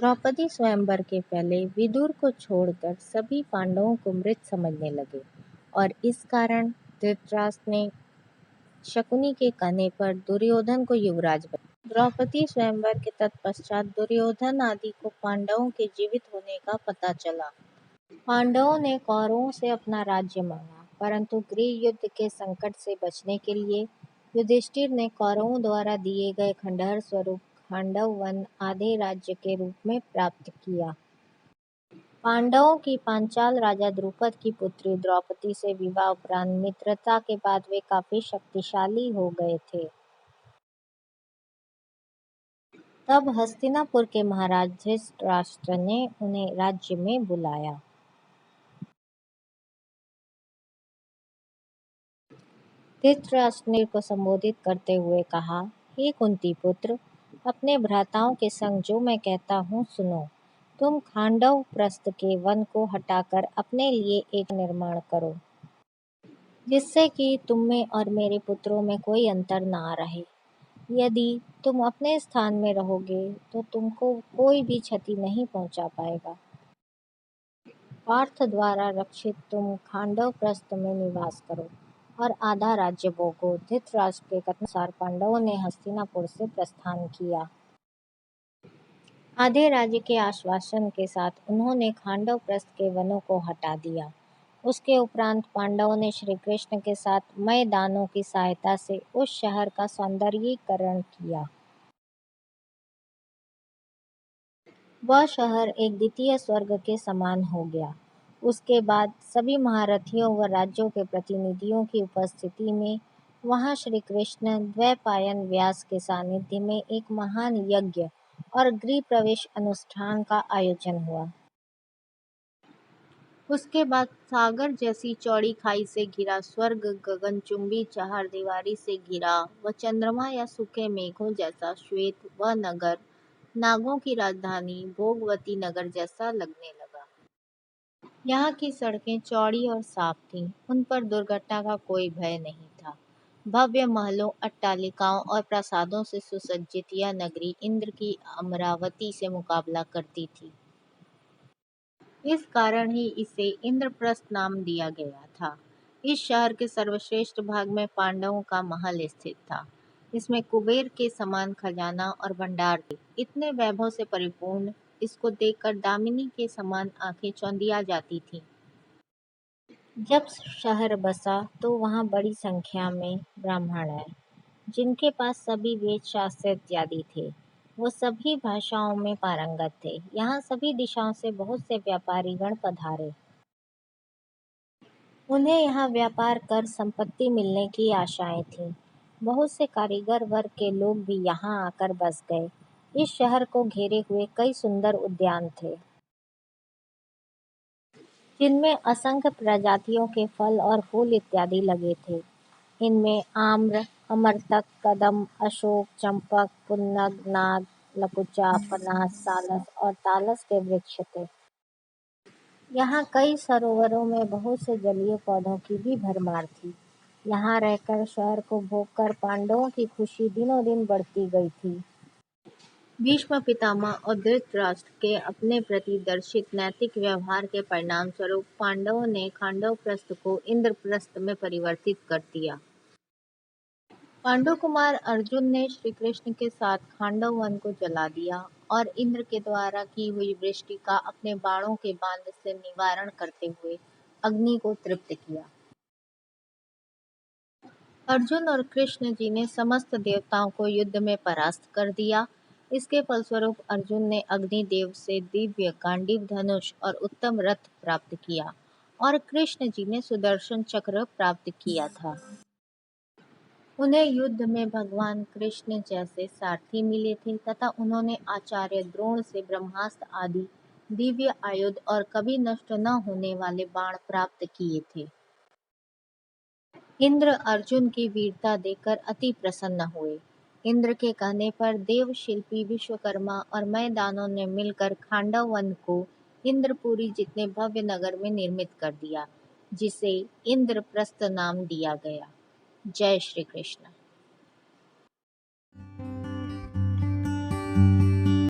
द्रौपदी स्वयंवर के पहले विदुर को छोड़कर सभी पांडवों को मृत समझने लगे और इस कारण धृतराष्ट्र ने शकुनी के कहने पर दुर्योधन को युवराज बनाया। द्रौपदी स्वयंवर के तत्पश्चात दुर्योधन आदि को पांडवों के जीवित होने का पता चला। पांडवों ने कौरवों से अपना राज्य मांगा, परंतु गृह युद्ध के संकट से बचने के लिए युधिष्ठिर ने कौरवों द्वारा दिए गए खंडहर स्वरूप खांडव वन आधे राज्य के रूप में प्राप्त किया। पांडवों की पांचाल राजा द्रुपद की पुत्री द्रौपदी से विवाह उपरांत मित्रता के बाद वे काफी शक्तिशाली हो गए थे। तब हस्तिनापुर के महाराज धृतराष्ट्र ने उन्हें राज्य में बुलाया। धृतराष्ट्र ने को संबोधित करते हुए कहा, हे कुंती पुत्र, अपने भ्राताओं के संग जो मैं कहता हूँ सुनो। तुम खांडव प्रस्थ के वन को हटाकर अपने लिए एक निर्माण करो, जिससे कि तुम में और मेरे पुत्रों में कोई अंतर ना रहे। यदि तुम अपने स्थान में रहोगे तो तुमको कोई भी क्षति नहीं पहुंचा पाएगा। पार्थ द्वारा रक्षित तुम खांडव प्रस्थ में निवास करो और आधा राज्य भोगो। धृतराष्ट्र के कथनानुसार पांडवों ने हस्तिनापुर से प्रस्थान किया। आधे राज्य के आश्वासन के साथ उन्होंने खांडव प्रस्थ के वनों को हटा दिया। उसके उपरांत पांडवों ने श्री कृष्ण के साथ मय दानों की सहायता से उस शहर का सौंदर्यीकरण किया। वह शहर एक द्वितीय स्वर्ग के समान हो गया। उसके बाद सभी महारथियों व राज्यों के प्रतिनिधियों की उपस्थिति में वहां श्री कृष्ण द्वैपायन व्यास के सानिध्य में एक महान यज्ञ और गृह प्रवेश अनुष्ठान का आयोजन हुआ। उसके बाद सागर जैसी चौड़ी खाई से घिरा स्वर्ग गगनचुंबी चहारदीवारी से घिरा व चंद्रमा या सूखे मेघों जैसा श्वेत वह नगर नागों की राजधानी भोगवती नगर जैसा लगने लगा। यहाँ की सड़कें चौड़ी और साफ थीं, उन पर दुर्घटना का कोई भय नहीं था। भव्य महलों, अट्टालिकाओं और प्रासादों से सुसज्जित यह नगरी इंद्र की अमरावती से मुकाबला करती थी। इस कारण ही इसे इंद्रप्रस्थ नाम दिया गया था। इस शहर के सर्वश्रेष्ठ भाग में पांडवों का महल स्थित था। इसमें कुबेर के समान खजाना और भंडार थे, इतने वैभव से परिपूर्ण, इसको देखकर दामिनी के समान आंखें चौंधिया जाती थीं। जब शहर बसा तो वहाँ बड़ी संख्या में ब्राह्मण आए, जिनके पास सभी वेद शास्त्र इत्यादि थे। वो सभी भाषाओं में पारंगत थे। यहाँ सभी दिशाओं से बहुत से व्यापारीगण पधारे। उन्हें यहाँ व्यापार कर संपत्ति मिलने की आशाएं थीं। बहुत से कारीगर वर्ग के लोग भी यहाँ आकर बस गए। इस शहर को घेरे हुए कई सुंदर उद्यान थे, जिनमें असंख्य प्रजातियों के फल और फूल इत्यादि लगे थे। इनमें आम्र, अमरतक, कदम, अशोक, चंपक, पुन्नग, नाग, लकुचा, पनास, सालस और तालस के वृक्ष थे। यहाँ कई सरोवरों में बहुत से जलीय पौधों की भी भरमार थी। यहाँ रहकर शहर को भोगकर पांडवों की खुशी दिनों दिन बढ़ती गई थी। भीष्म पितामह और धृतराष्ट्र के अपने प्रति दर्शित नैतिक व्यवहार के परिणाम स्वरूप पांडवों ने खांडवप्रस्थ को इंद्रप्रस्थ में परिवर्तित कर दिया। पांडु कुमार अर्जुन ने श्री कृष्ण के साथ खांडव वन को जला दिया और इंद्र के द्वारा की हुई वृष्टि का अपने बाणों के बांध से निवारण करते हुए अग्नि को तृप्त किया। अर्जुन और कृष्ण जी ने समस्त देवताओं को युद्ध में परास्त कर दिया। इसके फलस्वरूप अर्जुन ने अग्निदेव से दिव्य गांडीव धनुष और उत्तम रथ प्राप्त किया और कृष्ण जी ने सुदर्शन चक्र प्राप्त किया था। उन्हें युद्ध में भगवान कृष्ण जैसे सारथी मिले थे तथा उन्होंने आचार्य द्रोण से ब्रह्मास्त्र आदि दिव्य आयुध और कभी नष्ट न होने वाले बाण प्राप्त किए थे। इंद्र अर्जुन की वीरता देखकर अति प्रसन्न हुए। इंद्र के कहने पर देवशिल्पी विश्वकर्मा और मैदानों ने मिलकर खांडव वन को इंद्रपुरी जितने भव्य नगर में निर्मित कर दिया, जिसे इंद्रप्रस्थ नाम दिया गया। जय श्री कृष्ण।